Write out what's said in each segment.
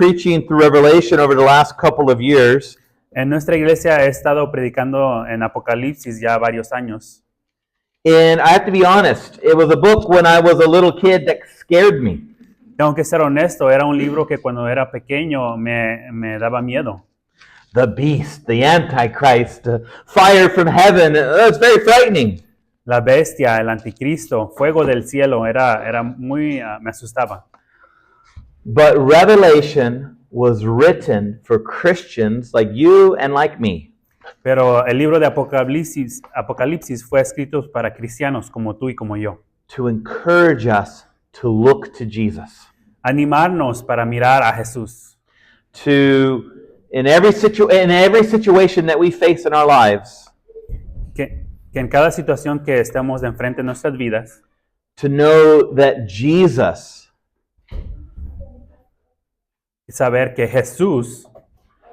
preaching through Revelation over the last couple of years. En nuestra iglesia he estado predicando en Apocalipsis ya varios años. And I have to be honest, it was a book when I was a little kid that scared me. Tengo que ser honesto, era un libro que cuando era pequeño me daba miedo. The beast, the Antichrist, fire from heaven, it's very frightening. La bestia, el anticristo, fuego del cielo, era muy, me asustaba. But Revelation was written for Christians like you and like me. Pero el libro de Apocalipsis fue escrito para cristianos como tú y como yo. To encourage us to look to Jesus. Animarnos para mirar a Jesús. To, in every situation that we face in our lives, Que en cada situación que estemos de enfrente en nuestras vidas, to know that Jesus, saber que Jesús,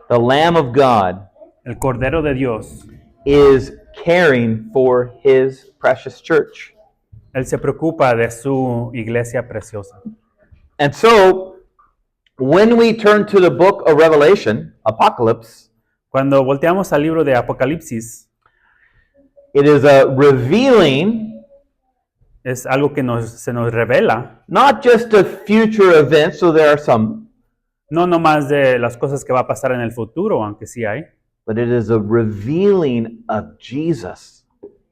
the Lamb of God, el Cordero de Dios, is caring for his precious church. Él se preocupa de su iglesia preciosa. And so, when we turn to the book of Revelation, Apocalypse, Cuando volteamos al libro de Apocalipsis, it is a revealing es algo que se nos revela, not just of future events, so there are some, no nomás de las cosas que va a pasar en el futuro, aunque sí hay, but it is a revealing of Jesus.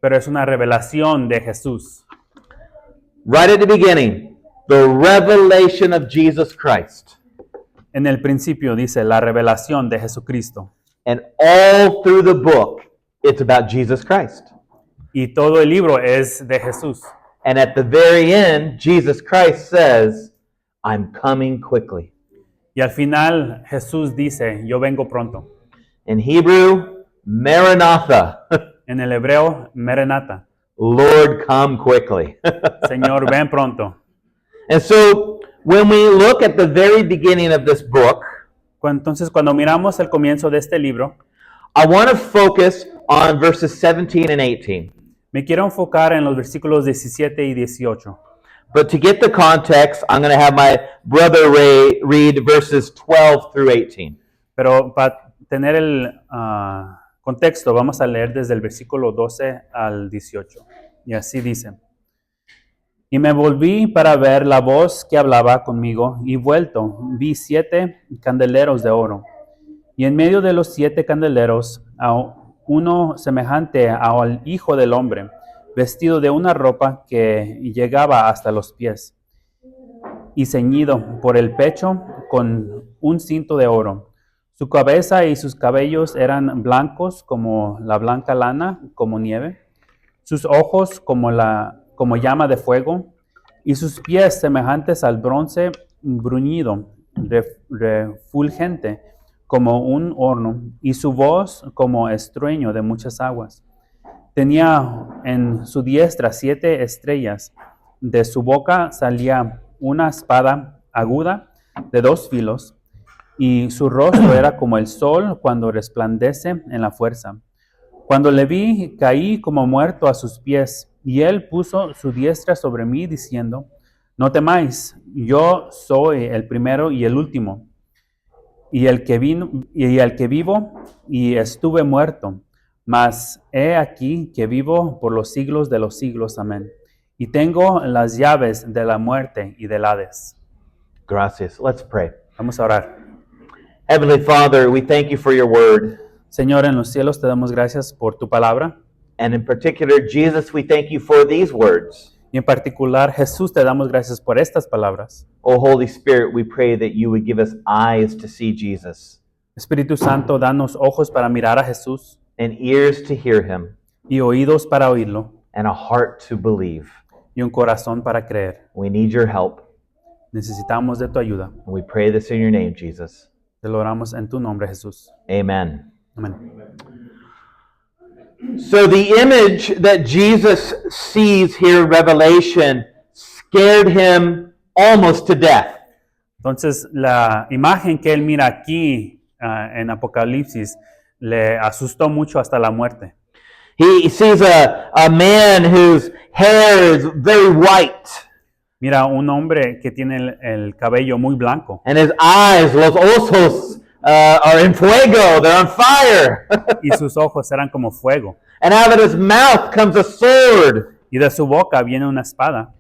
pero es una revelación de Jesús. Right at the beginning, the revelation of Jesus Christ. En el principio dice la revelación de Jesucristo. And all through the book, it's about Jesus Christ. Y todo el libro es de Jesús. And at the very end, Jesus Christ says, I'm coming quickly. Y al final Jesús dice, yo vengo pronto. In Hebrew, Maranatha. En el hebreo, Maranatha. Lord, come quickly. Señor, ven pronto. And so, when we look at the very beginning of this book, Entonces, cuando miramos el comienzo de este libro, I want to focus on verses 17 and 18. me quiero enfocar en los versículos 17 y 18. But to get the context, I'm going to have my brother Ray read verses 12 through 18. Pero para tener el contexto, vamos a leer desde el versículo 12 al 18. Y así dice. Y me volví para ver la voz que hablaba conmigo, y vuelto, vi 7 candeleros de oro. Y en medio de los 7 candeleros, uno semejante al Hijo del Hombre, vestido de una ropa que llegaba hasta los pies, y ceñido por el pecho con un cinto de oro. Su cabeza y sus cabellos eran blancos como la blanca lana, como nieve. Sus ojos como llama de fuego, y sus pies semejantes al bronce bruñido, refulgente como un horno, y su voz como estruendo de muchas aguas. Tenía en su diestra 7 estrellas. De su boca salía una espada aguda de 2 filos, y su rostro era como el sol cuando resplandece en la fuerza. Cuando le vi, caí como muerto a sus pies, y él puso su diestra sobre mí, diciendo, no temáis, yo soy el primero y el último, y el que vivo, y estuve muerto, mas he aquí que vivo por los siglos de los siglos. Amén. Y tengo las llaves de la muerte y del Hades. Gracias. Let's pray. Vamos a orar. Heavenly Father, we thank you for your word. Señor, en los cielos te damos gracias por tu palabra. And in particular, Jesus, we thank you for these words. Y en particular, Jesús, te damos gracias por estas palabras. Oh, Holy Spirit, we pray that you would give us eyes to see Jesus Espíritu Santo, danos ojos para mirar a Jesús and ears to hear him y oídos para oírlo and a heart to believe. y un corazón para creer. We need your help. Necesitamos de tu ayuda. And we pray this in your name, Jesus. Te lo oramos en tu nombre, Jesús. Amen. Amén. So the image that Jesus sees here in Revelation scared him almost to death. Entonces, la imagen que él mira aquí en Apocalipsis le asustó mucho hasta la muerte. He sees a man whose hair is very white. Mira un hombre que tiene el cabello muy blanco and his eyes, los ojos, are in fuego, they're on fire. y sus ojos eran como fuego. And out of his mouth comes a sword. Y de su boca viene una espada.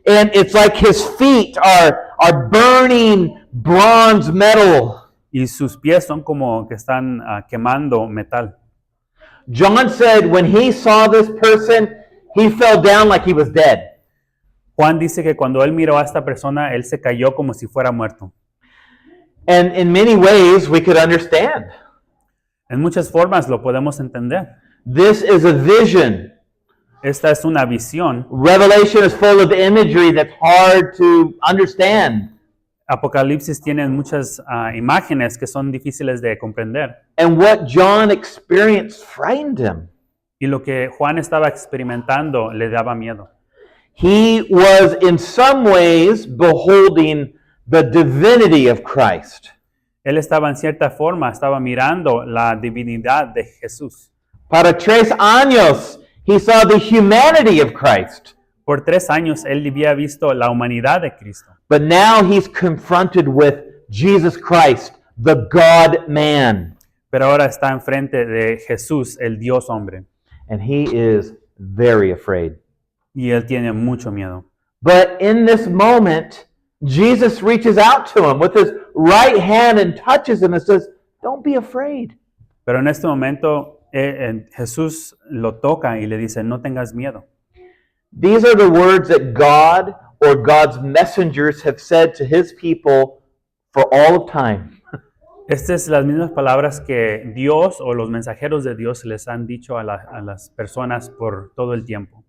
And it's like his feet are burning bronze metal. Y sus pies son como que están quemando metal. John said when he saw this person, he fell down like he was dead. Juan dice que cuando él miró a esta persona, él se cayó como si fuera muerto. And in many ways, we could understand. En muchas formas lo podemos entender. This is a vision. Esta es una visión. Revelation is full of imagery that's hard to understand. Apocalipsis tiene muchas imágenes que son difíciles de comprender. And what John experienced frightened him. Y lo que Juan estaba experimentando le daba miedo. He was in some ways beholding the divinity of Christ. Él estaba en cierta forma, estaba mirando la divinidad de Jesús. Para 3 años, he saw the humanity of Christ. Por 3 años él había visto la humanidad de Cristo. But now he's confronted with Jesus Christ, the God-man. Pero ahora está enfrente de Jesús, el Dios hombre. And he is very afraid. Y él tiene mucho miedo. But in this moment, Jesus reaches out to him with his right hand and touches him and says, "Don't be afraid." Pero en este momento Jesús lo toca y le dice, no tengas miedo. These are the words that God or God's messengers have said to his people for all of time. Estas son las mismas palabras que Dios o los mensajeros de Dios les han dicho a las personas por todo el tiempo.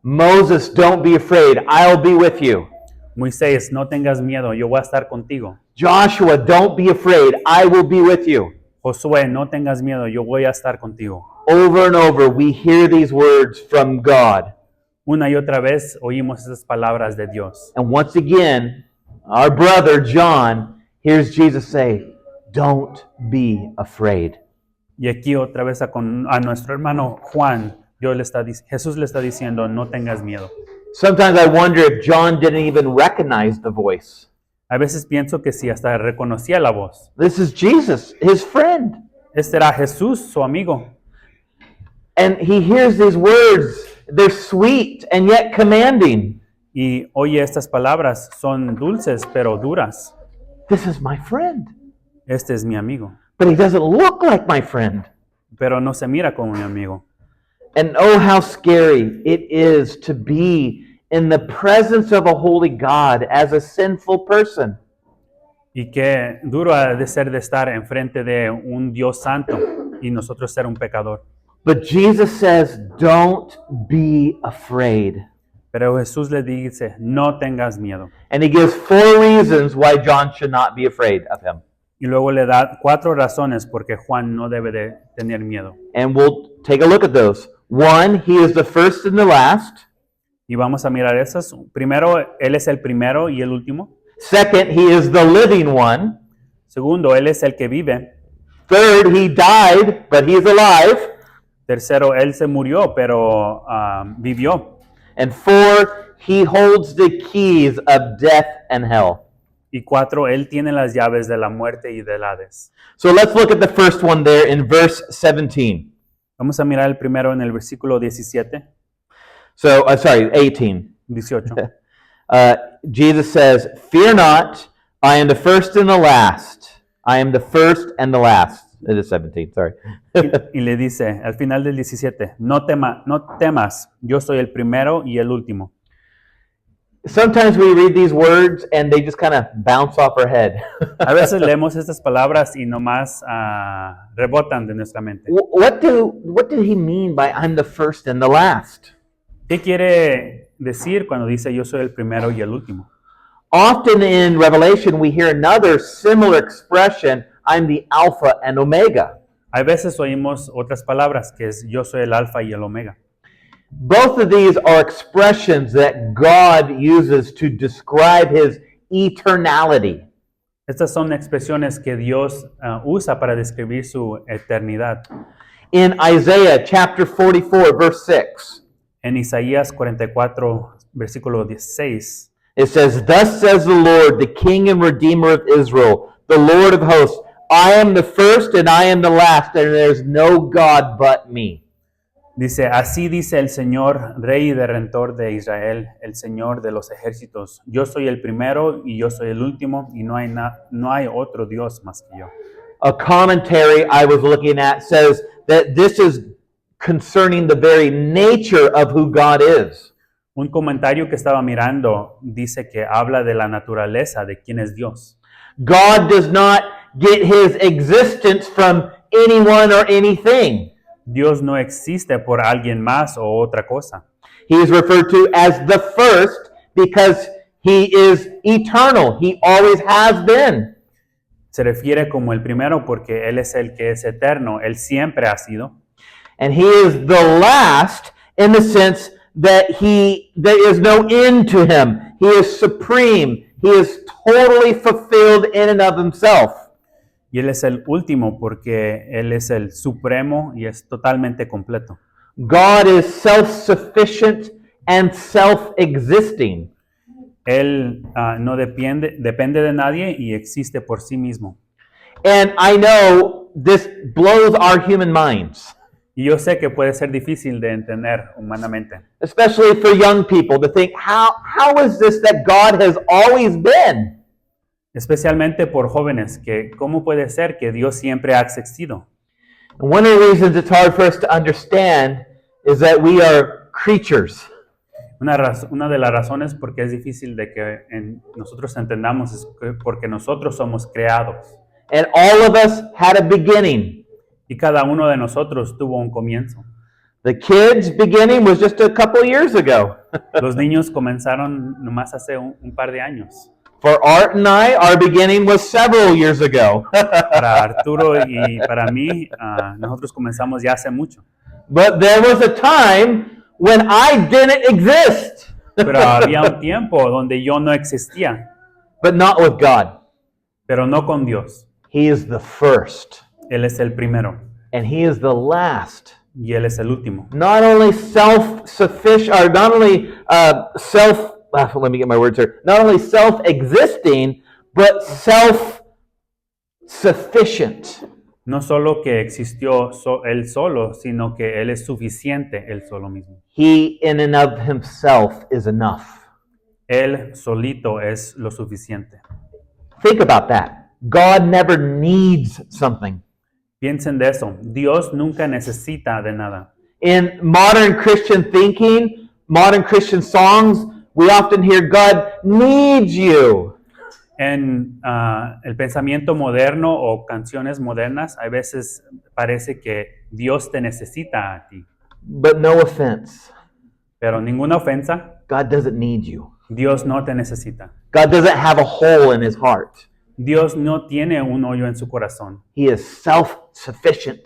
Moses, don't be afraid. I'll be with you. Moisés, no tengas miedo, yo voy a estar contigo. Joshua, don't be afraid. I will be with you. Josué, no tengas miedo, yo voy a estar contigo. Over and over, we hear these words from God. Una y otra vez oímos esas palabras de Dios. And once again, our brother John hears Jesus say, "Don't be afraid." Y aquí otra vez a nuestro hermano Juan, Jesús le está diciendo, no tengas miedo. Sometimes I wonder if John didn't even recognize the voice. A veces pienso que si hasta reconocía la voz. This is Jesus, his friend. Este era Jesús, su amigo. And he hears these words. They're sweet and yet commanding. Y oye estas palabras, son dulces pero duras. This is my friend. Este es mi amigo. But he doesn't look like my friend. Pero no se mira como mi amigo. And oh, how scary it is to be in the presence of a holy God as a sinful person. Y qué duro ha de ser de estar enfrente de un Dios santo y nosotros ser un pecador. But Jesus says, "Don't be afraid." Pero Jesús le dice, no tengas miedo. And he gives 4 reasons why John should not be afraid of him. Y luego le da 4 razones porque Juan no debe de tener miedo. And we'll take a look at those. 1, he is the first and the last. Y vamos a mirar esas. Primero, Él es el primero y el último. Second, he is the living one. Segundo, Él es el que vive. Third, he died, but he is alive. Tercero, Él se murió, pero vivió. And 4, he holds the keys of death and hell. Y 4, Él tiene las llaves de la muerte y del Hades. So let's look at the first one there in verse 17. Vamos a mirar el primero en el versículo 17, So, 18. 18. Jesus says, "Fear not, I am the first and the last. I am the first and the last." It is 17, sorry. Y le dice al final del 17, no temas, yo soy el primero y el último. Sometimes we read these words and they just kind of bounce off our head. A veces leemos estas palabras y nomás rebotan de nuestra mente. What did he mean by "I'm the first and the last"? ¿Qué quiere decir cuando dice yo soy el primero y el último? Often in Revelation we hear another similar expression, "I'm the Alpha and Omega." A veces oímos otras palabras que es yo soy el alfa y el omega. Both of these are expressions that God uses to describe his eternality. Estas son expresiones que Dios usa para describir su eternidad. In Isaiah chapter 44, verse 6, En Isaías 44, versículo 16, It says, "Thus says the Lord, the King and Redeemer of Israel, the Lord of hosts, I am the first and I am the last, and there's no God but me." Dice, así dice el Señor, Rey y Redentor de Israel, el Señor de los ejércitos. Yo soy el primero y yo soy el último, y no hay otro Dios más que yo. A commentary I was looking at says that this is concerning the very nature of who God is. Un comentario que estaba mirando dice que habla de la naturaleza de quién es Dios. God does not get his existence from anyone or anything. Dios no existe por alguien más o otra cosa. He is referred to as the first because he is eternal. He always has been. Se refiere como el primero porque Él es el que es eterno. Él siempre ha sido. And he is the last in the sense that there is no end to him. He is supreme. He is totally fulfilled in and of himself. Y Él es el último porque Él es el supremo y es totalmente completo. God is self-sufficient and self-existing. Él no depende de nadie y existe por sí mismo. And I know this blows our human minds, Y yo sé que puede ser difícil de entender humanamente, especially for young people, to think, how is this that God has always been? especialmente por jóvenes, que cómo puede ser que Dios siempre ha existido. And one of the reasons it's hard for us to understand is that we are creatures. Una de las razones por qué es difícil de que nosotros entendamos es porque nosotros somos creados. And all of us had a beginning. Y cada uno de nosotros tuvo un comienzo. The kids' beginning was just a couple years ago. Los niños comenzaron nomás hace un par de años. For Art and I, our beginning was several years ago. Para Arturo y para mí, nosotros comenzamos ya hace mucho. But there was a time when I didn't exist. Pero había un tiempo donde yo no existía, But not with God. pero no con Dios. He is the first, Él es el primero and he is the last. y Él es el último. Not only self-sufficient, or not only let me get my words here. Not only self-existing, but self-sufficient. No solo que existió Él solo, sino que Él es suficiente Él solo mismo. He in and of himself is enough. Él solito es lo suficiente. Think about that. God never needs something. Piensen de eso. Dios nunca necesita de nada. In modern Christian thinking, modern Christian songs, we often hear God needs you. En el pensamiento moderno o canciones modernas, a veces parece que Dios te necesita a ti. But no offense. Pero ninguna ofensa, God doesn't need you. Dios no te necesita. God doesn't have a hole in his heart. Dios no tiene un hoyo en su corazón. He is self-sufficient.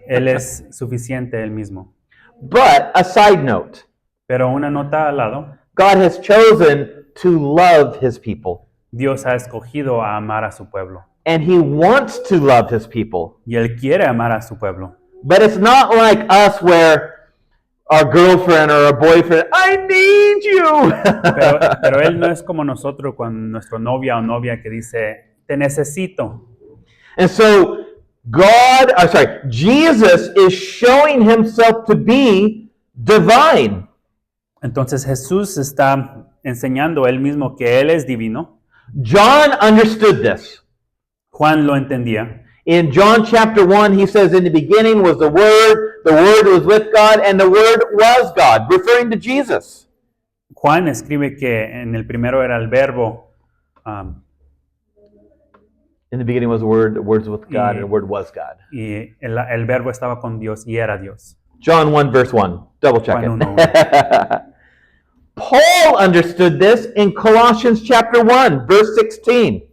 Él es suficiente Él mismo. But a side note, Pero una nota al lado, God has chosen to love his people. Dios ha escogido a amar a su pueblo. And he wants to love his people. Y Él quiere amar a su pueblo. But it's not like us where our girlfriend or our boyfriend, I need you. Pero Él no es como nosotros con nuestro novia o novia que dice, te necesito. And so Jesus is showing himself to be divine. Entonces Jesús está enseñando Él mismo que Él es divino. John understood this. Juan lo entendía. In John chapter 1, he says, in the beginning was the Word was with God, and the Word was God, referring to Jesus. Juan escribe que en el primero era el verbo. In the beginning was the Word was with God, and the Word was God. Y el verbo estaba con Dios y era Dios. John 1, verse 1. Double check Juan it. Paul understood this in Colossians chapter 1, verse 16.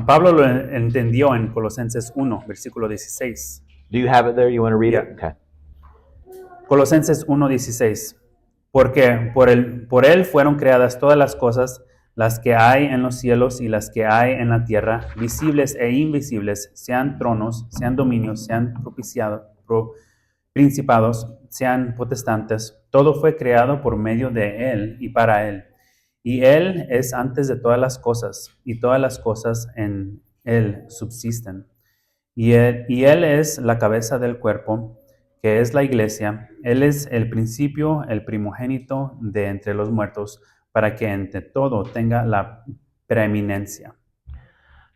Pablo lo entendió en Colosenses 1, versículo 16. Do you have it there? You want to read it? Yeah. Okay. Colosenses 1:16. Porque por él fueron creadas todas las cosas, las que hay en los cielos y las que hay en la tierra, visibles e invisibles, sean tronos, sean dominios, sean principados, sean potestades. Todo fue creado por medio de Él y para Él. Y Él es antes de todas las cosas, y todas las cosas en Él subsisten. Y él es la cabeza del cuerpo, que es la iglesia. Él es el principio, el primogénito de entre los muertos, para que entre todo tenga la preeminencia.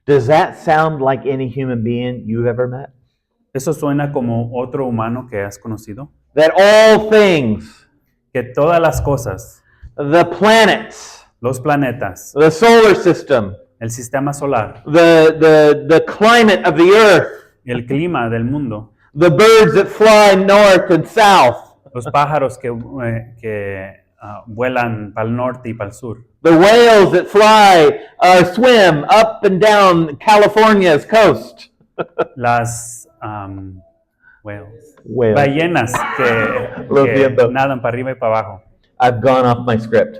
Does that sound like any human being you've ever met? ¿Eso suena como otro humano que has conocido? That all things, Que todas las cosas, the planets, los planetas, the solar system, el sistema solar, the climate of the earth, el clima del mundo, the birds that fly north and south, los pájaros que vuelan para el norte y para el sur, the whales that fly or swim up and down California's coast. las whales, Whales. ballenas Lo que siento. nadan para arriba y para abajo. I've gone off my script.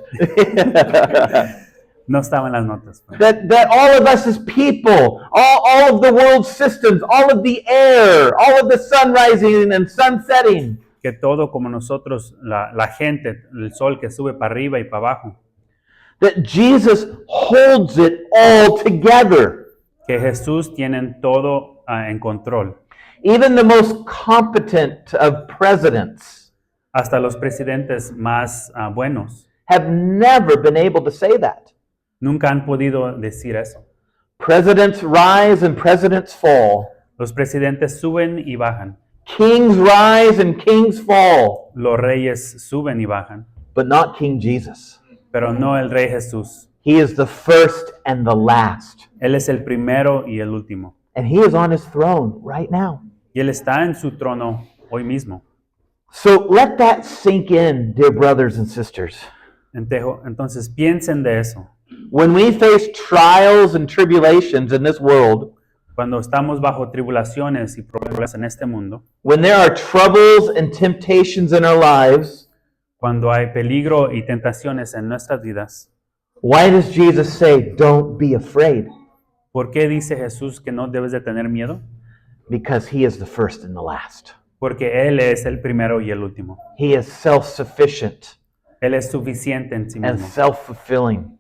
No estaban las notas. that all of us as people, all of the world's systems, all of the air, all of the sun rising and sun setting, Que todo como nosotros, la gente, el sol que sube para arriba y para abajo, that Jesus holds it all together. que Jesús tiene todo en control. Even the most competent of presidents Hasta los presidentes más buenos have never been able to say that. nunca han podido decir eso. Presidents rise and presidents fall. Los presidentes suben y bajan. Kings rise and kings fall, Los reyes suben y bajan. but not King Jesus. Pero no el rey Jesús. He is the first and the last. Él es el primero y el último. And he is on his throne right now. Y Él está en su trono hoy mismo. So let that sink in, dear brothers and sisters. Entonces piensen de eso. When we face trials and tribulations in this world, Cuando estamos bajo tribulaciones y problemas en este mundo, when there are troubles and temptations in our lives, cuando hay peligro y tentaciones en nuestras vidas, why does Jesus say, don't be afraid? ¿por qué dice Jesús que no debes de tener miedo? Because he is the first and the last. Porque Él es el primero y el último. He is self-sufficient Él es suficiente en sí and mismo. self-fulfilling.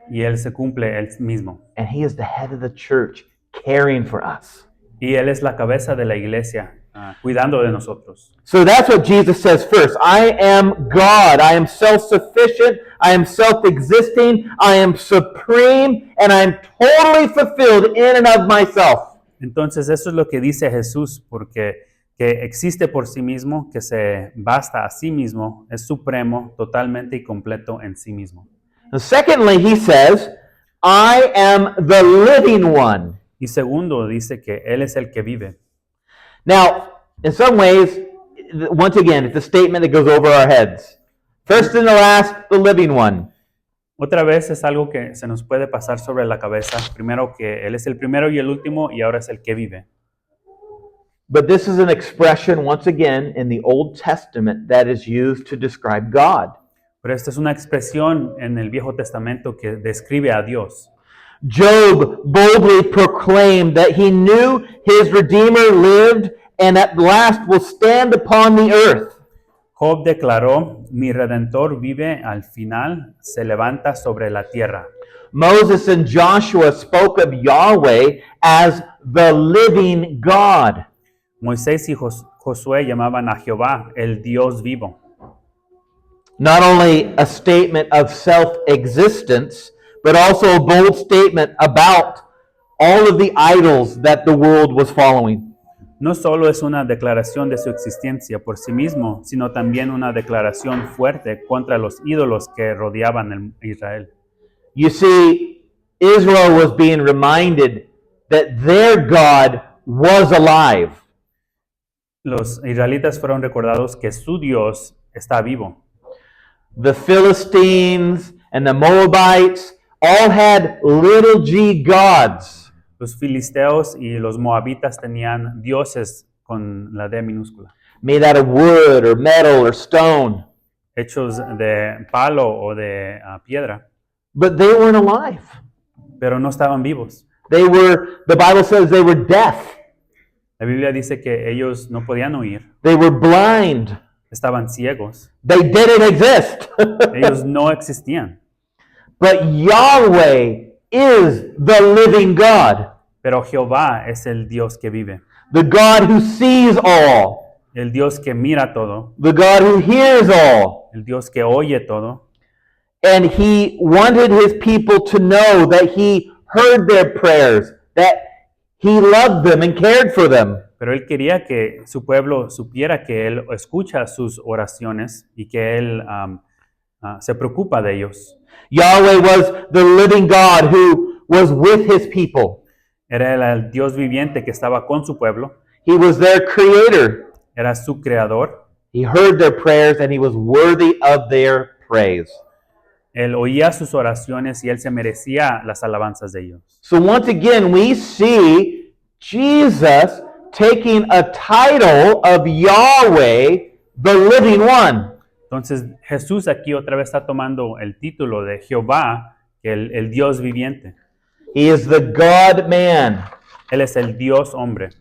Y Él se cumple Él mismo. And he is the head of the church, caring for us. Y Él es la cabeza de la iglesia, cuidando de nosotros. So that's what Jesus says first. I am God. I am self-sufficient. I am self-existing. I am supreme. And I am totally fulfilled in and of myself. Entonces eso es lo que dice Jesús, porque que existe por sí mismo, que se basta a sí mismo, es supremo, totalmente y completo en sí mismo. And secondly, he says, I am the living one. Y segundo, dice que Él es el que vive. Now, in some ways, once again, it's a statement that goes over our heads. First and the last, the living one. Otra vez es algo que se nos puede pasar sobre la cabeza. Primero que Él es el primero y el último y ahora es el que vive. But this is an expression, once again, in the Old Testament that is used to describe God. Pero esta es una expresión en el Viejo Testamento que describe a Dios. Job boldly proclaimed that he knew his Redeemer lived and at last will stand upon the earth. Job declaró, mi Redentor vive, al final se levanta sobre la tierra. Moses and Joshua spoke of Yahweh as the living God. Moisés y Josué llamaban a Jehová el Dios vivo. Not only a statement of self-existence, but also a bold statement about all of the idols that the world was following. No solo es una declaración de su existencia por sí mismo, sino también una declaración fuerte contra los ídolos que rodeaban a Israel. You see, Israel was being reminded that their God was alive. Los israelitas fueron recordados que su Dios está vivo. The Philistines and the Moabites all had little g gods. Los filisteos y los moabitas tenían dioses con la D minúscula, Made out of wood or metal or stone. hechos de palo o de piedra, But they weren't alive. pero no estaban vivos. The Bible says they were deaf. La Biblia dice que ellos no podían oír, They were blind. estaban ciegos, They didn't exist. ellos no existían. But Yahweh is the living God, Pero Jehová es el Dios que vive, the God who sees all, el Dios que mira todo, the God who hears all. el Dios que oye todo. And he wanted his people to know that he heard their prayers, that he loved them and cared for them. Pero él quería que su pueblo supiera que él escucha sus oraciones y que él se preocupa de ellos. Yahweh was the living God who was with his people. Era el Dios viviente que estaba con su pueblo, He was their creator. era su creador. He heard their prayers and he was worthy of their praise. Él oía sus oraciones y él se merecía las alabanzas de ellos. So once again, we see Jesus taking a title of Yahweh, the living one. Entonces Jesús aquí otra vez está tomando el título de Jehová, el Dios viviente. He is the God-man. Él es el Dios hombre.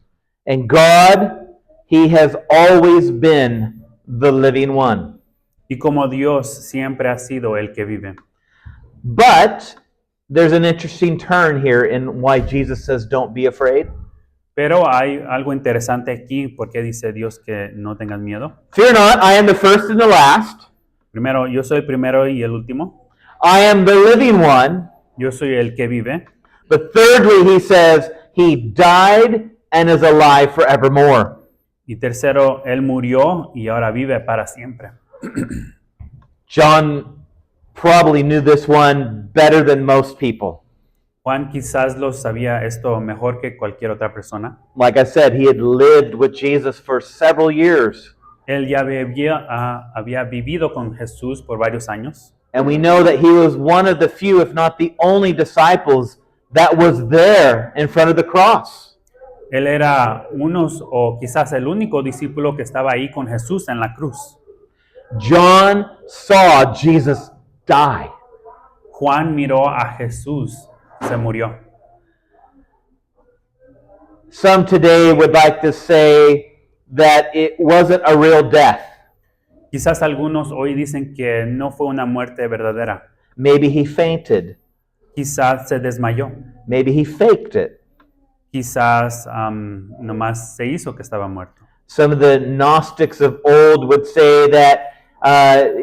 And God, he has always been the living one. Y como Dios siempre ha sido el que vive. But there's an interesting turn here in why Jesus says, don't be afraid. Pero hay algo interesante aquí porque dice Dios que no tengan miedo. Fear not, I am the first and the last. Primero, yo soy el primero y el último. I am the living one. Yo soy el que vive. But thirdly, he says, he died and is alive forevermore. Y tercero, él murió y ahora vive para siempre. John probably knew this one better than most people. Juan quizás lo sabía esto mejor que cualquier otra persona. Like I said, he had lived with Jesus for several years. Él ya había vivido con Jesús por varios años. And we know that he was one of the few, if not the only disciples that was there in front of the cross. Él era unos o quizás el único discípulo que estaba ahí con Jesús en la cruz. John saw Jesus die. Juan miró a Jesús, se murió. Some today would like to say that it wasn't a real death. Quizás algunos hoy dicen que no fue una muerte verdadera. Maybe he fainted. Quizás se desmayó. Maybe he faked it. Quizás nomás se hizo que estaba muerto. Some of the Gnostics of old would say that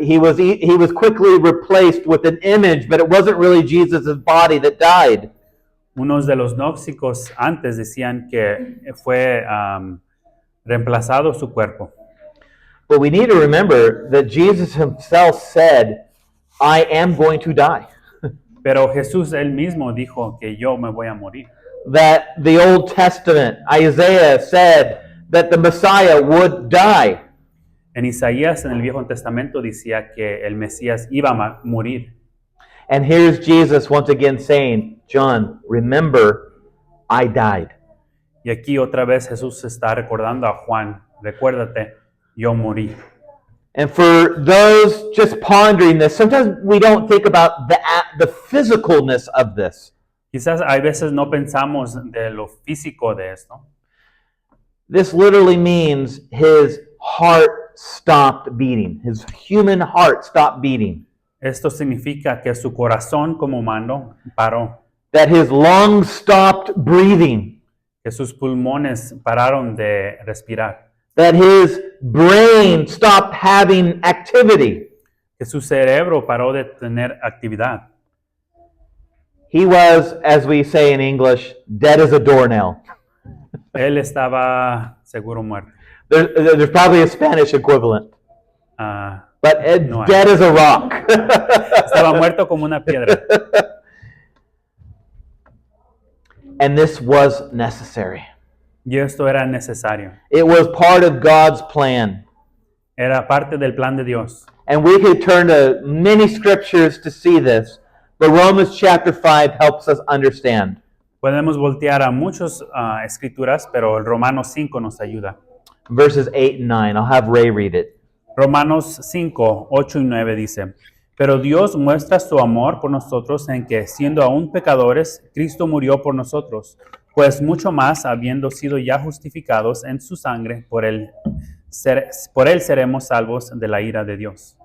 he was quickly replaced with an image, but it wasn't really Jesus' body that died. Unos de los gnósticos antes decían que fue reemplazado su cuerpo. But we need to remember that Jesus himself said, I am going to die. Pero Jesús él mismo dijo que yo me voy a morir. That the Old Testament, Isaiah said that the Messiah would die. En Isaías, en el Viejo Testamento, decía que el Mesías iba a morir. And here's Jesus once again saying, John, remember, I died. Y aquí otra vez Jesús está recordando a Juan, recuérdate, yo morí. And for those just pondering this, sometimes we don't think about the physicalness of this. Quizás hay veces no pensamos de lo físico de esto. This literally means his heart stopped beating. His human heart stopped beating. Esto significa que su corazón como humano paró, That his lungs stopped breathing. que sus pulmones pararon de respirar, That his brain stopped having activity. que su cerebro paró de tener actividad. He was, as we say in English, dead as a doornail. Él estaba seguro muerto. There's probably a Spanish equivalent. Ah, But No hay. dead as a rock. estaba muerto como una piedra. And this was necessary. Y esto era necesario. It was part of God's plan. Era parte del plan de Dios. And we could turn to many scriptures to see this, but Romans chapter 5 helps us understand. Podemos voltear a muchas escrituras, pero el Romanos 5 nos ayuda. Verses 8 and 9. I'll have Ray read it. Romanos 5, 8 y 9 dice, pero Dios muestra su amor por nosotros en que, siendo aún pecadores, Cristo murió por nosotros, pues mucho más, habiendo sido ya justificados en su sangre, por él seremos salvos de la ira de Dios.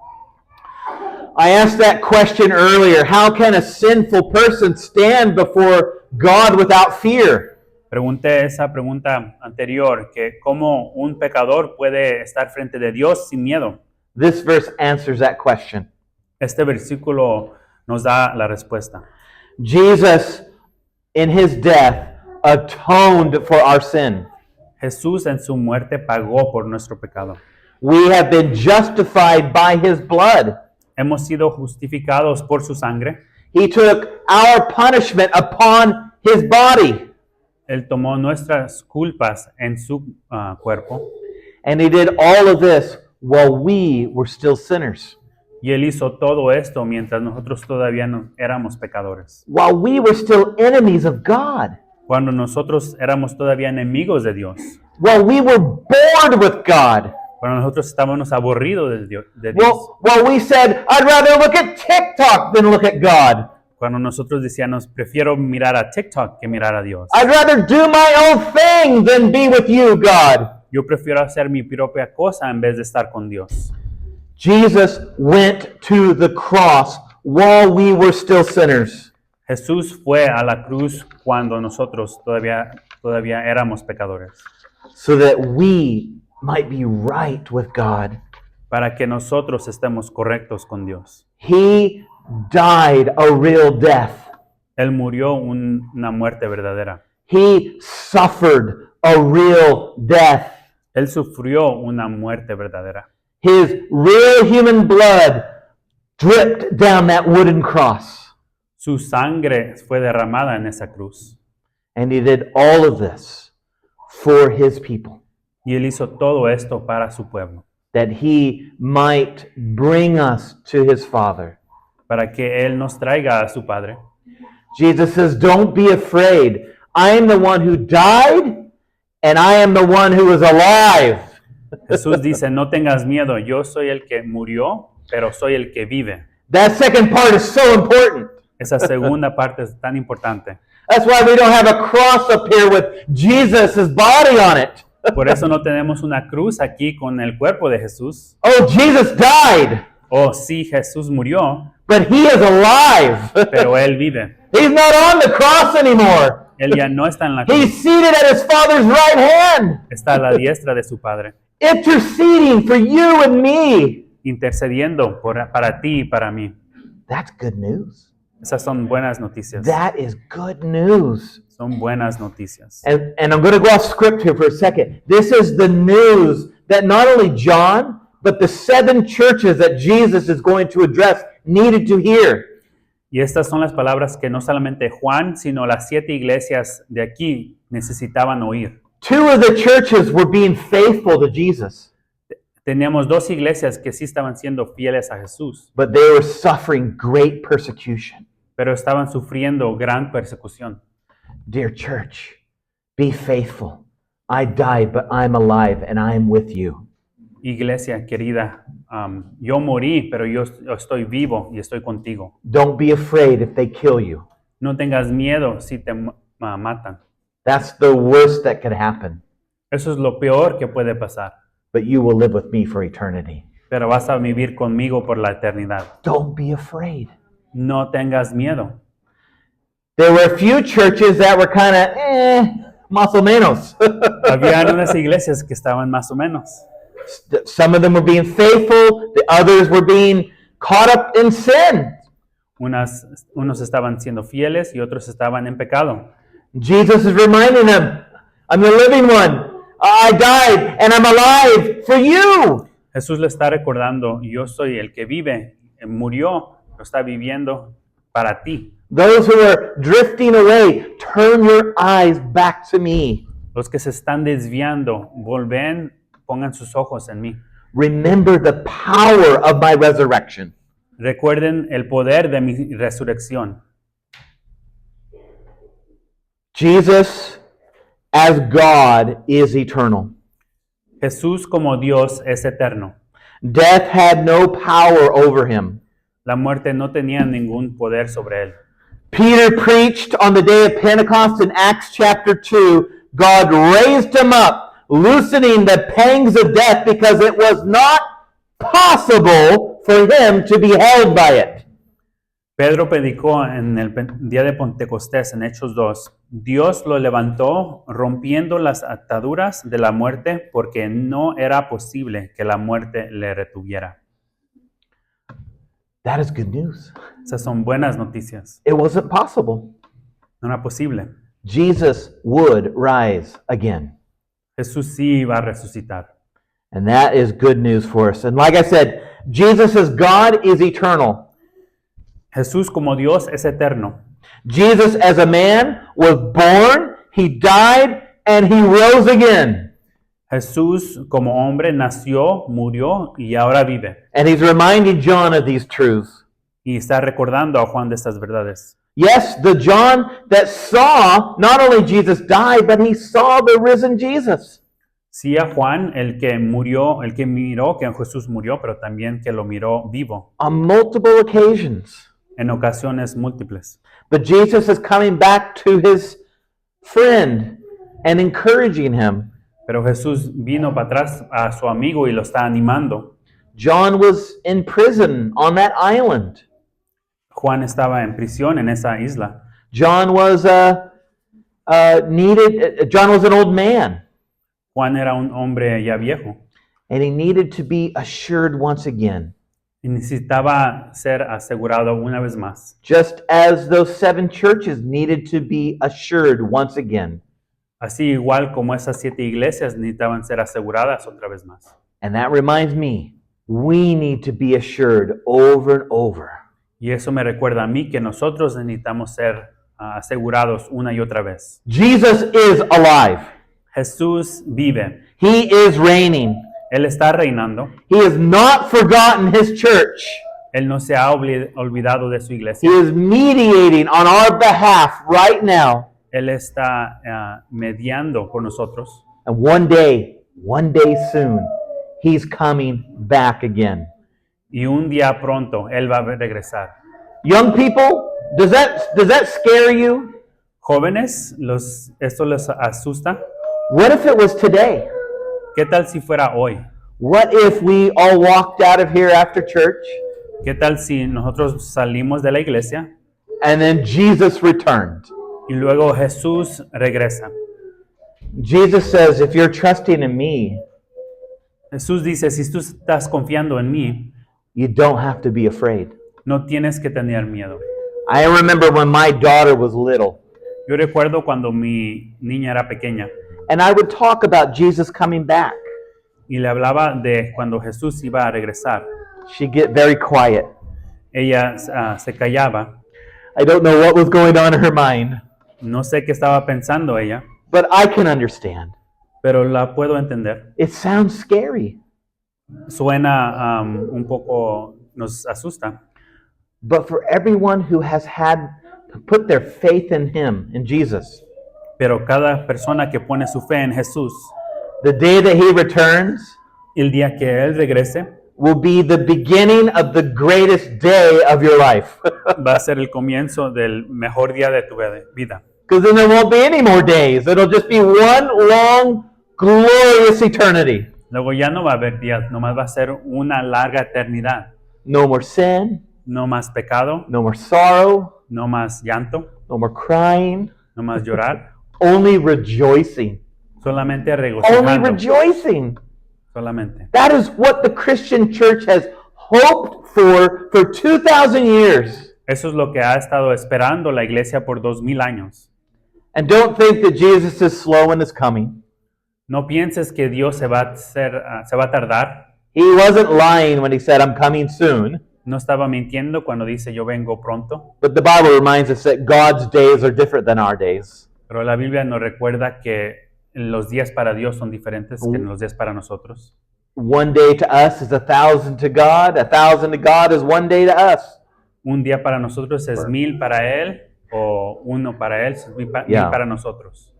I asked that question earlier. How can a sinful person stand before God without fear? Pregunté esa pregunta anterior, que cómo un pecador puede estar frente de Dios sin miedo. This verse answers that question. Este versículo nos da la respuesta. Jesus, in his death, atoned for our sin. Jesús en su muerte pagó por nuestro pecado. We have been justified by his blood. Hemos sido justificados por su sangre. He took our punishment upon his body. Él tomó nuestras culpas en su cuerpo. And he did all of this while we were still sinners. Y Él hizo todo esto mientras nosotros todavía no éramos pecadores. While we were still enemies of God. Cuando nosotros éramos todavía enemigos de Dios. While we were bored with God. Cuando nosotros estábamos aburridos de Dios. While we said, I'd rather look at TikTok than look at God. Cuando nosotros decíamos, prefiero mirar a TikTok que mirar a Dios. I'd rather do my own thing than be with you, God. Yo prefiero hacer mi propia cosa en vez de estar con Dios. Jesus went to the cross while we were still sinners. Jesús fue a la cruz cuando nosotros todavía éramos pecadores. So that we might be right with God. Para que nosotros estemos correctos con Dios. He died a real death. Él murió una muerte verdadera. He suffered a real death. Él sufrió una muerte verdadera. His real human blood dripped down that wooden cross. Su sangre fue derramada en esa cruz. And he did all of this for his people. Y Él hizo todo esto para su pueblo. That he might bring us to his Father. Para que Él nos traiga a su Padre. Jesus says, don't be afraid. I am the one who died, and I am the one who is alive. Jesús dice, no tengas miedo, yo soy el que murió, pero soy el que vive. That second part is so important. Esa segunda parte es tan importante. That's why we don't have a cross up here with Jesus' body on it. Por eso no tenemos una cruz aquí con el cuerpo de Jesús. Oh, Jesus died, Oh, sí, Jesús murió, but he is alive. pero Él vive. He's not on the cross anymore. Él ya no está en la cruz, He's seated at his Father's right hand, está a la diestra de su Padre, interceding for you and me. intercediendo para ti y para mí. That's good news. Esas son buenas noticias. That is good news. Son buenas noticias. And I'm going to go off script here for a second. This is the news that not only John, but the 7 churches that Jesus is going to address needed to hear. Y estas son las palabras que no solamente Juan, sino las 7 iglesias de aquí necesitaban oír. 2 of the churches were being faithful to Jesus, Teníamos 2 iglesias que sí estaban siendo fieles a Jesús, but they were suffering great persecution. pero estaban sufriendo gran persecución. Dear church, be faithful. I died, but I'm alive and I am with you. Iglesia querida, yo morí, pero yo estoy vivo y estoy contigo. Don't be afraid if they kill you. No tengas miedo si te matan. That's the worst that could happen. Eso es lo peor que puede pasar, But you will live with me for eternity. pero vas a vivir conmigo por la eternidad. Don't be afraid. No tengas miedo. There were a few churches that were kind of, más o menos. Habían unas iglesias que estaban más o menos. Some of them were being faithful. The others were being caught up in sin. Unos estaban siendo fieles y otros estaban en pecado. Jesus is reminding them, I'm the living one. I died and I'm alive for you. Jesús le está recordando, yo soy el que vive, murió, lo está viviendo para ti. Those who are drifting away, turn your eyes back to me. Los que se están desviando, pongan sus ojos en mí. Remember the power of my resurrection. Recuerden el poder de mi resurrección. Jesus, as God, is eternal. Jesús como Dios es eterno. Death had no power over him. La muerte no tenía ningún poder sobre él. Peter preached on the day of Pentecost in Acts chapter 2. God raised him up, loosening the pangs of death because it was not possible for him to be held by it. Pedro predicó en el día de Pentecostés, en Hechos 2, Dios lo levantó rompiendo las ataduras de la muerte porque no era posible que la muerte le retuviera. That is good news. Esas son buenas noticias. It wasn't possible. No era posible. Jesus would rise again. Jesús sí iba a resucitar. And that is good news for us. And like I said, Jesus as God is eternal. Jesús como Dios es eterno. Jesus as a man was born, he died, and he rose again. Jesús como hombre nació, murió y ahora vive. And he's reminding John of these truths. Y está recordando a Juan de estas verdades. Yes, the John that saw not only Jesus die, but he saw the risen Jesus. Sí, a Juan, el que murió, el que miró que Jesús murió, pero también que lo miró vivo On multiple occasions. en ocasiones múltiples. But Jesus is coming back to his friend and encouraging him. Pero Jesús vino para atrás a su amigo y lo está animando. John was in prison on that island. Juan estaba en prisión en esa isla. John was John was an old man, Juan era un hombre ya viejo and he needed to be assured once again. y necesitaba ser asegurado una vez más. Just as those 7 churches needed to be assured once again. Así igual como esas 7 iglesias necesitaban ser aseguradas otra vez más. And that reminds me, we need to be assured over and over. Y eso me recuerda a mí que nosotros necesitamos ser asegurados una y otra vez. Jesus is alive. Jesús vive. He is reigning. Él está reinando. He has not forgotten his church. Él no se ha olvidado de su He iglesia. is mediating on our behalf right now. Él está mediando por nosotros. And one day soon, he's coming back again. Y un día pronto Él va a regresar. Young people, does that scare you? Jóvenes, ¿esto les asusta? What if it was today? ¿Qué tal si fuera hoy? What if we all walked out of here after church ¿Qué tal si nosotros salimos de la iglesia and then Jesus returned? y luego Jesús regresa? Jesus says, if you're trusting in me, Jesús dice, si tú estás confiando en mí, you don't have to be afraid. no tienes que tener miedo. I remember when my daughter was little, Yo recuerdo cuando mi niña era pequeña and I would talk about Jesus coming back. y le hablaba de cuando Jesús iba a regresar. She'd get very quiet. Ella se callaba. I don't know what was going on in her mind, No sé qué estaba pensando ella, but I can understand. pero la puedo entender. It sounds scary, Suena un poco, nos asusta. but for everyone who has had to put their faith in him, in Jesus, Pero cada persona que pone su fe en Jesús, the day that he returns el día que Él regrese, will be the beginning of the greatest day of your life. va a ser el comienzo del mejor día de tu vida. Because then there won't be any more days. It'll just be one long, glorious eternity. Luego ya no va a haber días, nomás va a ser una larga eternidad. No more sin, No más pecado, no more sorrow, no más llanto, no more crying, no más llorar, only rejoicing. solamente Only regocijando, rejoicing. solamente. That is what the Christian church has hoped for 2,000 years. Eso es lo que ha estado esperando la iglesia por 2000 años. And don't think that Jesus is slow in his coming. No pienses que Dios se va a tardar. He wasn't lying when he said, I'm coming soon. No estaba mintiendo cuando dice yo vengo pronto. But the Bible reminds us that God's days are different than our days. Pero la Biblia nos recuerda que los días para Dios son diferentes que los días para nosotros. One day to us is 1,000 to God. 1,000 to God is one day to us. Un día para nosotros es 1000 para Él, o uno para Él es 1000 Yeah. para nosotros.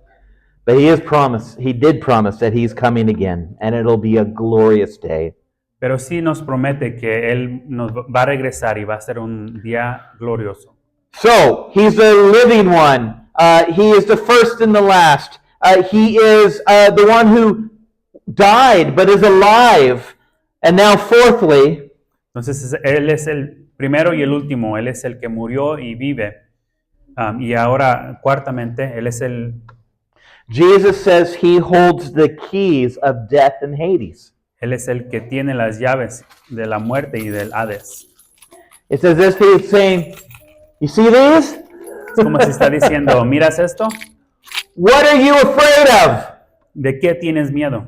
But he did promise that he's coming again, and it'll be a glorious day. Pero sí nos promete que Él nos va a regresar y va a ser un día glorioso. So, he's the living one. He is the first and the last. He is the one who died but is alive. And now, fourthly, Entonces, Él es el primero y el último. Él es el que murió y vive. Y ahora, cuartamente, Él es el... Jesus says he holds the keys of death and Hades. Él es el que tiene las llaves de la muerte y del Hades. It's as if he's saying, you see these? Es como si está diciendo, ¿miras esto? What are you afraid of? ¿De qué tienes miedo?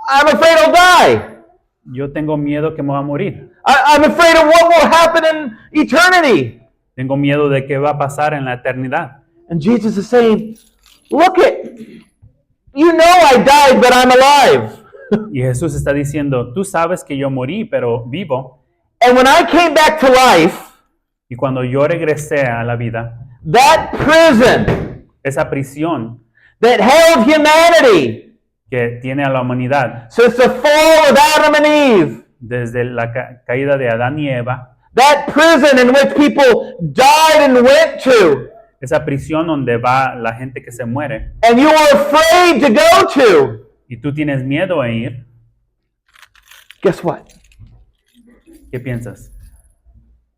I'm afraid I'll die. Yo tengo miedo que me va a morir. I'm afraid of what will happen in eternity. Tengo miedo de qué va a pasar en la eternidad. And Jesus is saying, look it, you know I died, but I'm alive. Y Jesús está diciendo, tú sabes que yo morí, pero vivo. And when I came back to life, Y cuando yo regresé a la vida, that prison esa prisión that held humanity que tiene a la humanidad since the fall of Adam and Eve, desde la caída de Adán y Eva, that prison in which people died and went to, esa prisión donde va la gente que se muere, and you were afraid to go to, y tú tienes miedo a ir, guess what? ¿qué piensas?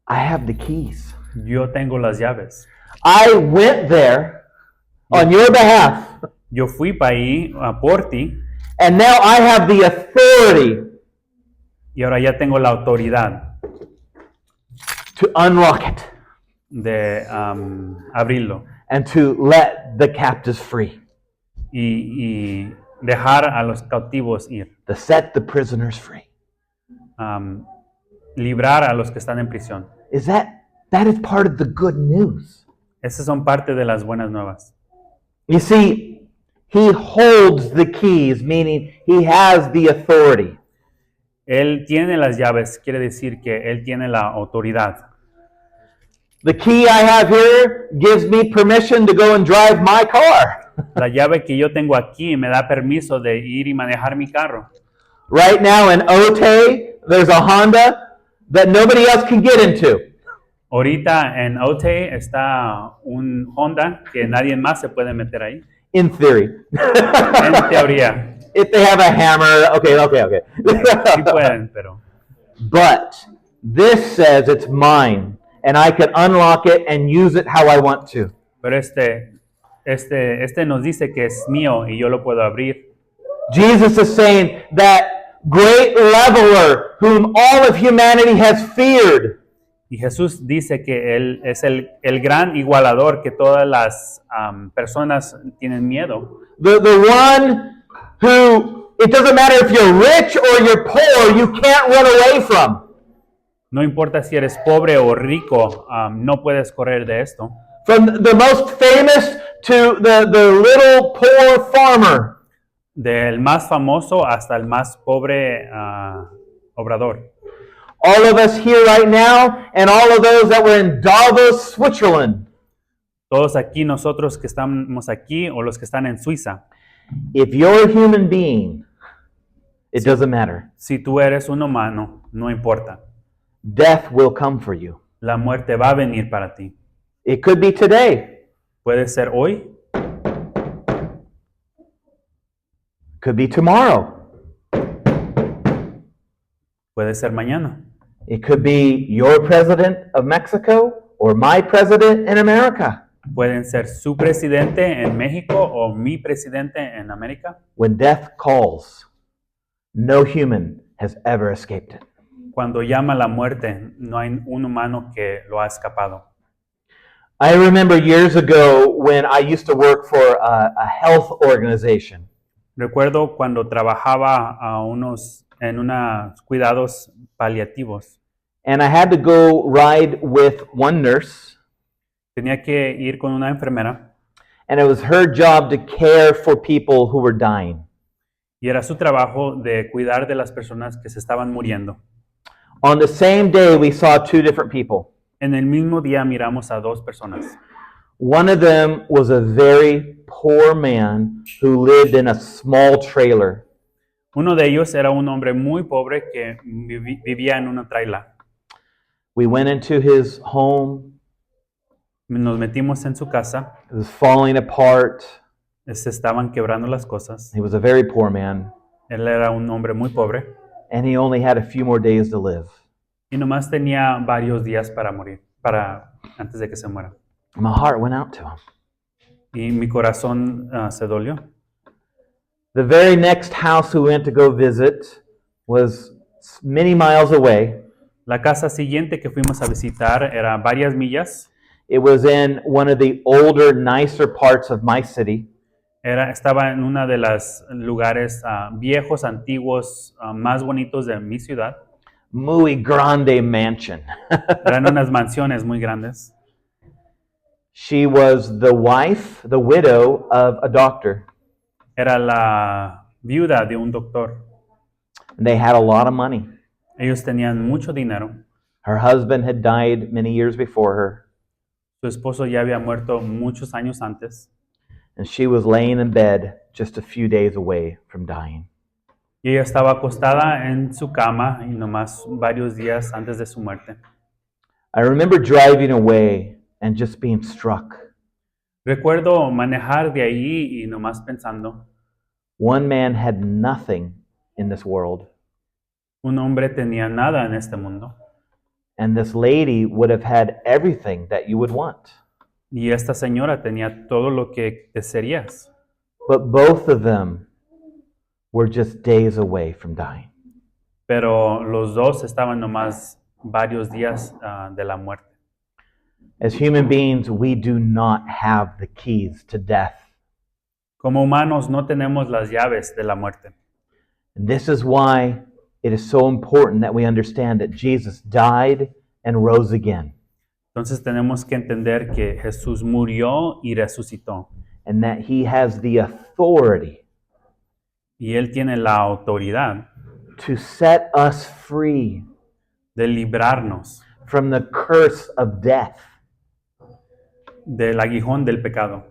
I have the keys. Yo tengo las llaves. I went there on your behalf, Yo fui para ahí por ti, and now I have the authority y ahora ya tengo la autoridad to unlock it de abrirlo and to let the captives free, y dejar a los cautivos ir, to set the prisoners free. librar a los que están en prisión. That is part of the good news. Esas son parte de las buenas nuevas. You see, he holds the keys, meaning he has the authority. Él tiene las llaves, quiere decir que él tiene la autoridad. The key I have here gives me permission to go and drive my car. La llave que yo tengo aquí me da permiso de ir y manejar mi carro. Right now in Otay, there's a Honda that nobody else can get into. Ahorita en Otay está un Honda que nadie más se puede meter ahí. In theory. En teoría. If they have a hammer, okay. Sí pueden, pero... But this says it's mine, and I can unlock it and use it how I want to. Pero este nos dice que es mío y yo lo puedo abrir. Jesus is saying that great leveler whom all of humanity has feared, Y Jesús dice que Él es el gran igualador que todas las personas tienen miedo. the one who, it doesn't matter if you're rich or you're poor, you can't run away from. No importa si eres pobre o rico, no puedes correr de esto. From the most famous to the little poor farmer. Del más famoso hasta el más pobre obrador. All of us here right now, and all of those that were in Davos, Switzerland. Todos aquí, nosotros que estamos aquí o los que están en Suiza. If you're a human being, it doesn't matter. Si tú eres un humano, no importa. Death will come for you. La muerte va a venir para ti. It could be today. Puede ser hoy, Could be tomorrow. puede ser mañana. It could be your president of Mexico or my president in America. Pueden ser su presidente en México o mi presidente en América. When death calls, no human has ever escaped it. Cuando llama la muerte, no hay un humano que lo ha escapado. I remember years ago when I used to work for a health organization. Recuerdo cuando trabajaba en unos cuidados paliativos. And I had to go ride with one nurse, Tenía que ir con una enfermera and it was her job to care for people who were dying. y era su trabajo de cuidar de las personas que se estaban muriendo. On the same day, we saw two different people. En el mismo día miramos a dos personas. One of them was a very poor man who lived in a small trailer. Uno de ellos era un hombre muy pobre que vivía en una traila. We went into his home. Nos metimos en su casa, It was falling apart. se estaban quebrando las cosas. He was a very poor man. Él era un hombre muy pobre. and he only had a few more days to live. y nomás tenía varios días para morir, antes de que se muera. My heart went out to him. Y mi corazón se dolió. The very next house we went to go visit was many miles away. La casa siguiente que fuimos a visitar era varias millas. It was in one of the older, nicer parts of my city. Estaba en uno de los lugares viejos, antiguos, más bonitos de mi ciudad. Muy grande mansion. Eran unas mansiones muy grandes. She was the wife, the widow of a doctor. Era la viuda de un doctor. And they had a lot of money. Ellos tenían mucho dinero. Her husband had died many years before her. Su esposo ya había muerto muchos años antes. And she was laying in bed just a few days away from dying. Y ella estaba acostada en su cama y nomás varios días antes de su muerte. I remember driving away and just being struck. Recuerdo manejar de ahí y nomás pensando, One man had nothing in this world, un hombre tenía nada en este mundo and this lady would have had everything that you would want. y esta señora tenía todo lo que desearías. But both of them were just days away from dying. Pero los dos estaban nomás varios días de la muerte. As human beings, we do not have the keys to death. Como humanos no tenemos las llaves de la muerte. And this is why it is so important that we understand that Jesus died and rose again, Entonces tenemos que entender que Jesús murió y resucitó. and that he has the authority Y Él tiene la autoridad to set us free de librarnos from the curse of death. del aguijón del pecado.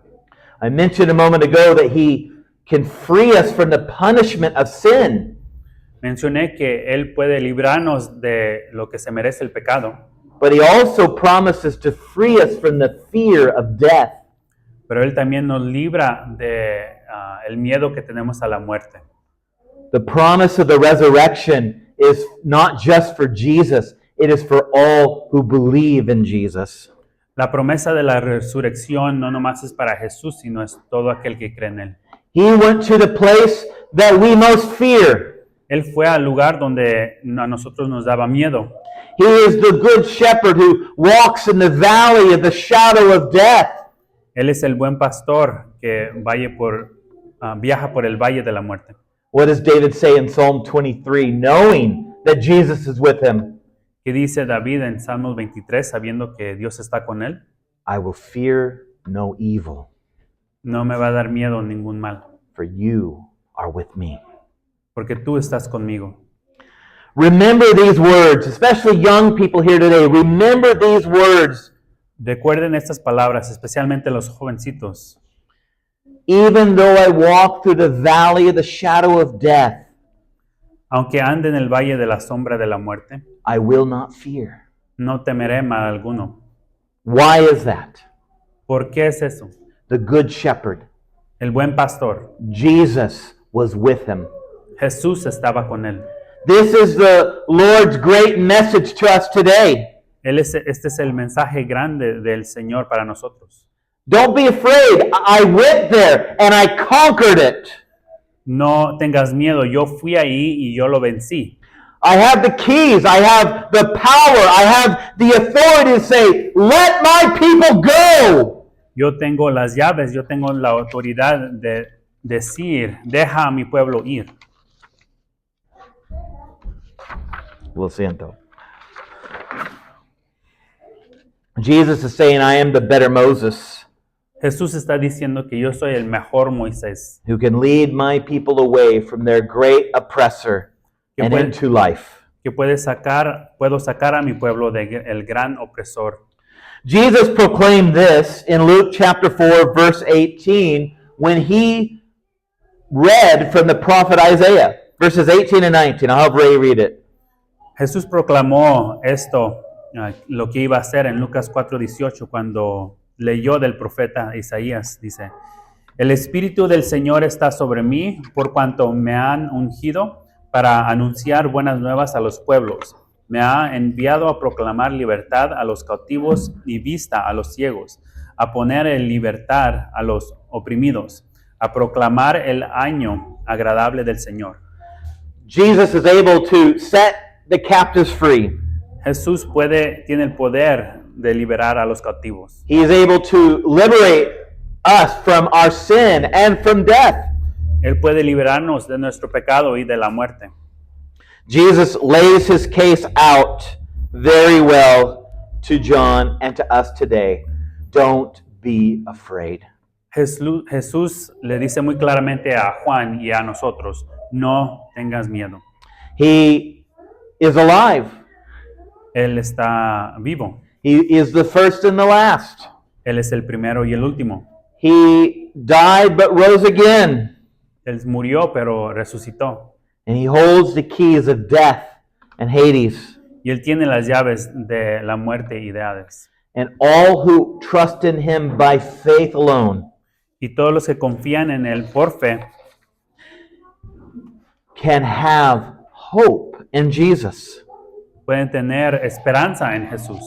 I mentioned a moment ago that he can free us from the punishment of sin. Mencioné que Él puede librarnos de lo que se merece el pecado, But he also promises to free us from the fear of death. pero Él también nos libra de el miedo que tenemos a la muerte. The promise of the resurrection is not just for Jesus, it is for all who believe in Jesus. La promesa de la resurrección no nomás es para Jesús, sino es todo aquel que cree en Él. He went to the place that we most fear. Él fue al lugar donde a nosotros nos daba miedo. He is the good shepherd who walks in the valley of the shadow of death. Él es el buen pastor que viaja por el valle de la muerte. What does David say in Psalm 23, knowing that Jesus is with him? ¿Qué dice David en Salmos 23, sabiendo que Dios está con él? I will fear no evil, No me va a dar miedo ningún mal, for you are with me. porque tú estás conmigo. Remember these words, especially young people here today. Remember these words. Recuerden estas palabras, especialmente los jovencitos. Even though I walk through the valley of the shadow of death, Aunque ande en el valle de la sombra de la muerte, I will not fear. no temeré mal alguno. Why is that? ¿Por qué es eso? The good shepherd, El buen pastor, Jesus, was with him. Jesús estaba con él. This is the Lord's great message to us today. Este es el mensaje grande del Señor para nosotros. Don't be afraid. I went there and I conquered it. No tengas miedo, yo fui ahí y yo lo vencí. I have the keys. I have the power. I have the authority to say, let my people go. Yo tengo las llaves, yo tengo la autoridad de decir, deja a mi pueblo ir. Lo siento. Jesus is saying, I am the better Moses Jesús está diciendo que yo soy el mejor Moisés, who can lead my people away from their great oppressor que and puede, into life. que puedo sacar a mi pueblo del gran opresor. Jesus proclaimed this in Luke chapter 4, verse 18, when he read from the prophet Isaiah, verses 18 and 19. I'll have Ray read it. Jesús proclamó esto, lo que iba a hacer en Lucas 4:18, cuando leyó del profeta Isaías. Dice, el Espíritu del Señor está sobre mí, por cuanto me han ungido para anunciar buenas nuevas a los pueblos. Me ha enviado a proclamar libertad a los cautivos y vista a los ciegos, a poner en libertad a los oprimidos, a proclamar el año agradable del Señor. Jesus is able to set the captives free. Jesús tiene el poder de liberar a los cautivos. He is able to liberate us from our sin and from death. Él puede liberarnos de nuestro pecado y de la muerte. Jesus lays his case out very well to John and to us today. Don't be afraid. Jesús le dice muy claramente a Juan y a nosotros, no tengas miedo. He is alive. Él está vivo. He is the first and the last. Él es el primero y el último. He died but rose again. Él murió pero resucitó. And he holds the keys of death and Hades. Y Él tiene las llaves de la muerte y de Hades. And all who trust in him by faith alone Y todos los que confían en Él por fe can have hope in Jesus. pueden tener esperanza en Jesús.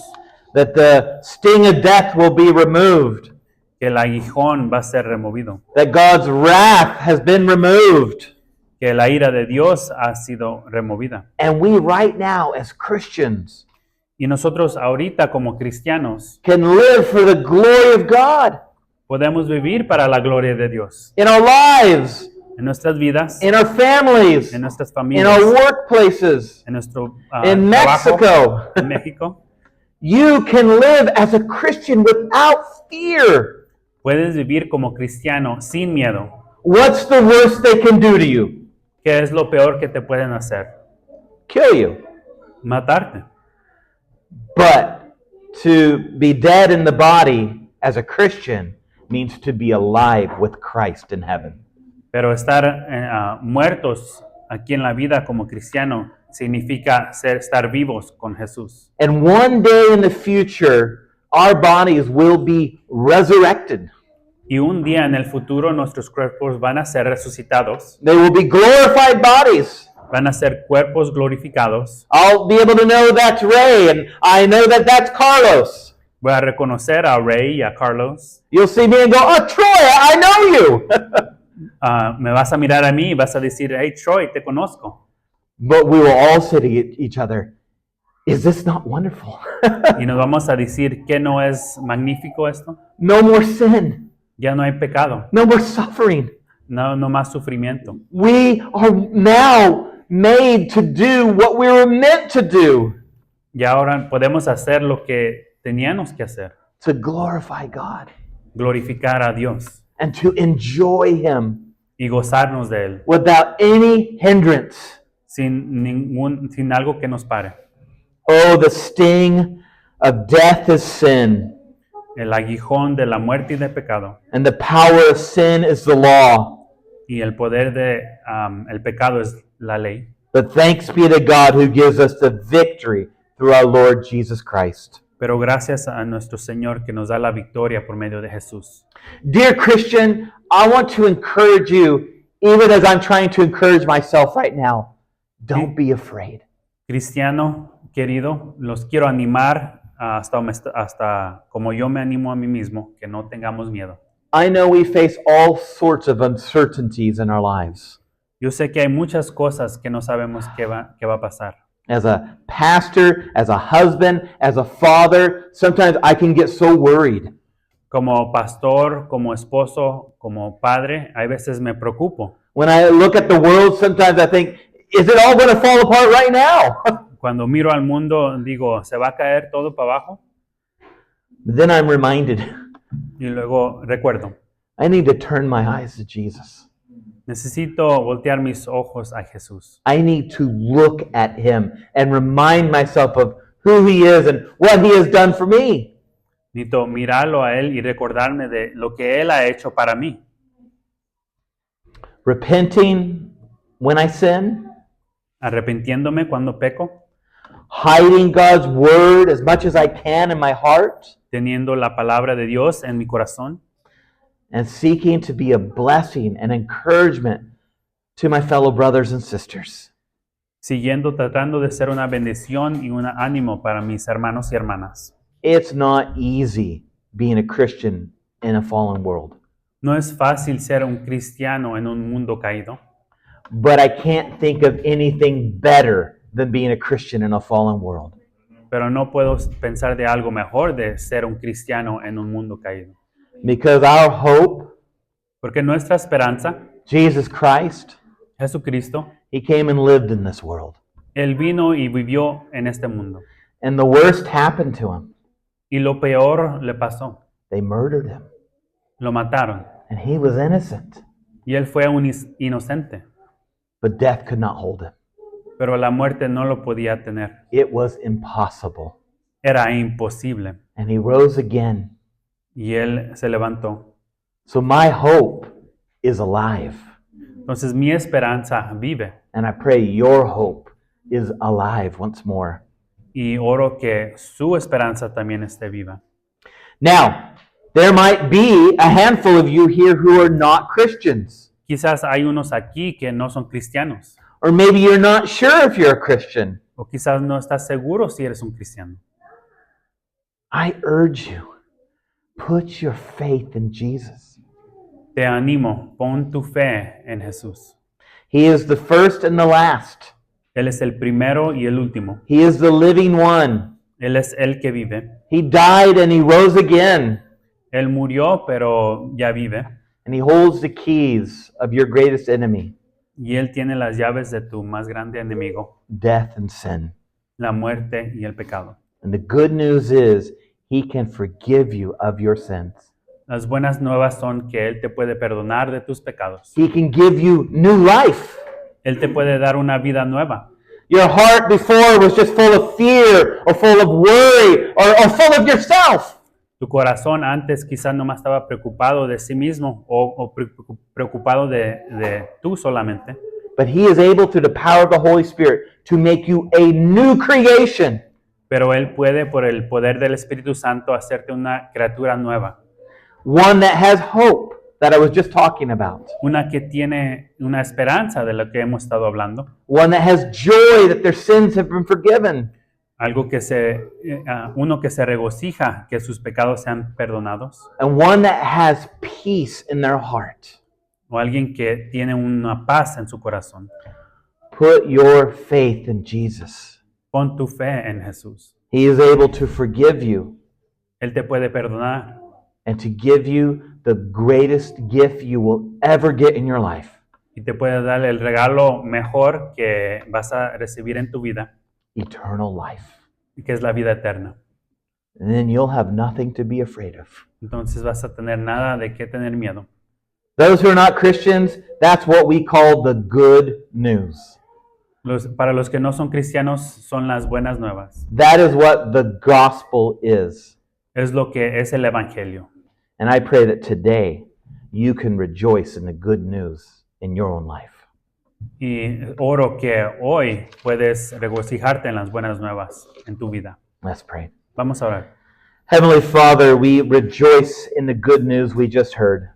That the sting of death will be removed. Que el aguijón va a ser removido. That God's wrath has been removed. Que la ira de Dios ha sido removida. And we right now as Christians Y nosotros ahorita como cristianos can live for the glory of God podemos vivir para la gloria de Dios. in our lives, En nuestras vidas, in our families, en nuestras in familias, our workplaces, en nuestro in trabajo, Mexico. en México. You can live as a Christian without fear. Puedes vivir como cristiano sin miedo. What's the worst they can do to you? ¿Qué es lo peor que te pueden hacer? Kill you. Matarte. But to be dead in the body as a Christian means to be alive with Christ in heaven. Pero estar muertos aquí en la vida como cristiano significa estar vivos con Jesús. And one day in the future, our bodies will be resurrected. Y un día en el futuro nuestros cuerpos van a ser resucitados. They will be glorified bodies. Van a ser cuerpos glorificados. I'll be able to know that's Ray, and I know that that's Carlos. Voy a reconocer a Ray y a Carlos. You'll see me and go, oh, Troy, I know you. Me vas a mirar a mí y vas a decir, hey, Troy, te conozco. But we will all say to each other, is this not wonderful? Y nos vamos a decir, ¿qué no es magnífico esto? No more sin. Ya no hay pecado. No more suffering. No más sufrimiento. We are now made to do what we were meant to do. Y ahora podemos hacer lo que teníamos que hacer. To glorify God. Glorificar a Dios. And to enjoy Him. Y gozarnos de Él. Without any hindrance. Sin algo que nos pare. Oh, the sting of death is sin. El aguijón de la muerte y del pecado. And the power of sin is the law. Y el poder de el pecado es la ley. But thanks be to God who gives us the victory through our Lord Jesus Christ. Pero gracias a nuestro Señor que nos da la victoria por medio de Jesús. Dear Christian, I want to encourage you, even as I'm trying to encourage myself right now, don't be afraid. Cristiano querido, los quiero animar hasta como yo me animo a mí mismo, que no tengamos miedo. I know we face all sorts of uncertainties in our lives. Yo sé que hay muchas cosas que no sabemos qué va a pasar. As a pastor, as a husband, as a father, sometimes I can get so worried. Como pastor, como esposo, como padre, hay veces me preocupo. When I look at the world, sometimes I think, is it all going to fall apart right now? Cuando miro al mundo, digo, ¿se va a caer todo para abajo? But then I'm reminded, Y luego recuerdo, I need to turn my eyes to Jesus. necesito voltear mis ojos a Jesús. I need to look at Him and remind myself of who He is and what He has done for me. Necesito mirarlo a Él y recordarme de lo que Él ha hecho para mí. Repenting when I sin, Arrepintiéndome cuando peco, hiding God's word as much as I can in my heart, teniendo la palabra de Dios en mi corazón and seeking to be a blessing and encouragement to my fellow brothers and sisters. siguiendo tratando de ser una bendición y un ánimo para mis hermanos y hermanas. It's not easy being a Christian in a fallen world, No es fácil ser un cristiano en un mundo caído, but I can't think of anything better than being a Christian in a fallen world. pero no puedo pensar de algo mejor de ser un cristiano en un mundo caído. Because our hope, Porque nuestra esperanza, Jesus Christ, Jesucristo, He came and lived in this world. Él vino y vivió en este mundo. And the worst happened to Him. Y lo peor le pasó. They murdered Him. Lo mataron. And He was innocent. Y Él fue un inocente. But death could not hold Him. Pero la muerte no lo podía tener. It was impossible. Era imposible. And He rose again. Y Él se levantó. So my hope is alive. Entonces mi esperanza vive. And I pray your hope is alive once more. Y oro que su esperanza también esté viva. Now, there might be a handful of you here who are not Christians. Quizás hay unos aquí que no son cristianos. Or maybe you're not sure if you're a Christian. O quizás no estás seguro si eres un cristiano. I urge you, put your faith in Jesus. Te animo, pon tu fe en Jesús. He is the first and the last. Él es el primero y el último. He is the living one. Él es el que vive. He died and He rose again. Él murió, pero ya vive. And He holds the keys of your greatest enemy, Y Él tiene las llaves de tu más grande enemigo, death and sin. la muerte y el pecado. And the good news is He can forgive you of your sins. Las buenas nuevas son que Él te puede perdonar de tus pecados. He can give you new life. Él te puede dar una vida nueva. Your heart before was just full of fear or full of worry or full of yourself. Tu corazón antes quizás nomás estaba preocupado de sí mismo o preocupado de tú solamente. But He is able, through the power of the Holy Spirit, to make you a new creation. Pero Él puede, por el poder del Espíritu Santo, hacerte una criatura nueva. One that has hope that I was just talking about. Una que tiene una esperanza de lo que hemos estado hablando. One that has joy that their sins have been forgiven. Algo que uno que se regocija que sus pecados sean perdonados. And one that has peace in their heart. O alguien que tiene una paz en su corazón. Put your faith in Jesus. Pon tu fe en Jesús. He is able to forgive you Él te puede perdonar and to give you the greatest gift you will ever get in your life. y te puede dar el regalo mejor que vas a recibir en tu vida, Eternal life. que es la vida eterna. And then you'll have nothing to be afraid of. Entonces vas a tener nada de qué tener miedo. Those who are not Christians, that's what we call the good news. Para los que no son cristianos son las buenas nuevas. That is what the gospel is. Es lo que es el evangelio. And I pray that today you can rejoice in the good news in your own life. Y oro que hoy puedes regocijarte en las buenas nuevas en tu vida. Let's pray. Vamos a orar. Heavenly Father, we rejoice in the good news we just heard.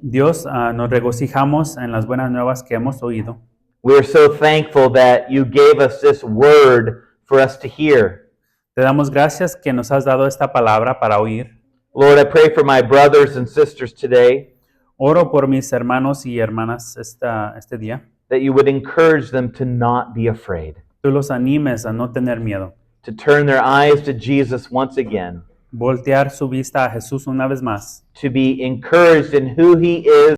Dios, nos regocijamos en las buenas nuevas que hemos oído. We are so thankful that you gave us this word for us to hear. Te damos gracias que nos has dado esta palabra para oír. Lord, I pray for my brothers and sisters today Oro por mis hermanos y hermanas este día. that you would encourage them to not be afraid, Tú los animes a no tener miedo. to turn their eyes to Jesus once again, Voltear su vista a Jesús una vez más. to be encouraged in who He is